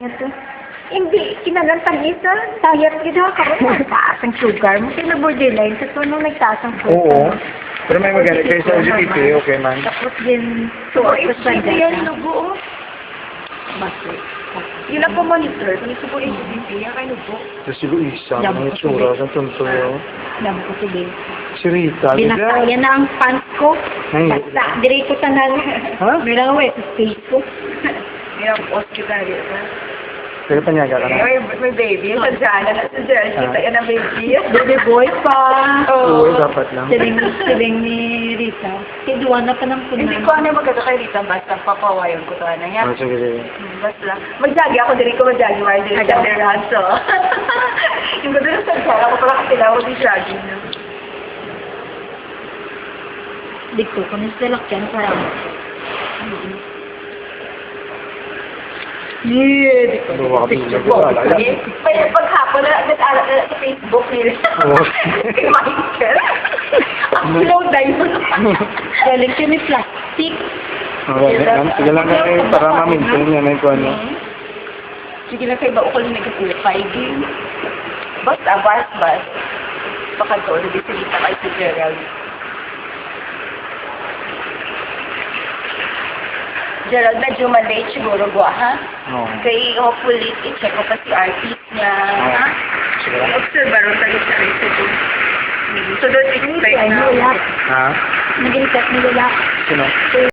Ito. Hindi, kinagantang isa. Tayat gina ka rin. Nagtaas ang sugar mo. Kinaborderline. Sa nung nagtaas ang sugar. Oo. Pero may magalit kayo sa LGBT, okay man. Tapos din, So, tapos it's yan, lugo. Bakit? Yun ang pamonitor. Kung ito po LGBT, yan kayo lugo. Tapos si Luisa, mga itsura, sa tonto yun. Alam ko sige. Si Rita, Binakaya na ang pants ko. Ay. Basta, dire ko tanan. Ha? Meron sa Facebook. Yan, hospital yun. Pero panyaga ka na. May baby. Sa Jana na sa Jana. Kita yan ang baby. Baby boy pa. Oo, dapat lang. Siling ni Rita. Kiduan na pa ng punan. Hindi ko ano magkakay dito. Basta papawayon ko to. Ano Oh, yan? sige, sige. Basta. Magjagi ako. Diri ko magjagi. Wala diri sa Deraso. Yung ko dito sa Jana. Ako pala kasi ako di jogging. Dito ko na sila lakyan parang. Yeah, di ko. Luwa ka bilang ko. Kaya paghapon na nag-alat na sa Facebook nila. Oo. Si Michael. Upload na yun. Galing siya may plastic. Sige lang kayo para ma-maintain niya na yung ano. Sige na kayo ba ako lang nag-purify din. Basta, bas. Baka doon, nag-isilita kayo si Gerald. Gerald, medyo malate siguro go, ha? Oo. Kaya hopefully, i-check ko pa si artist niya, ha? Sige lang. Observe, baro tayo sa artist. So, don't expect na. Ha? Nag-reset ni Lola. Sino?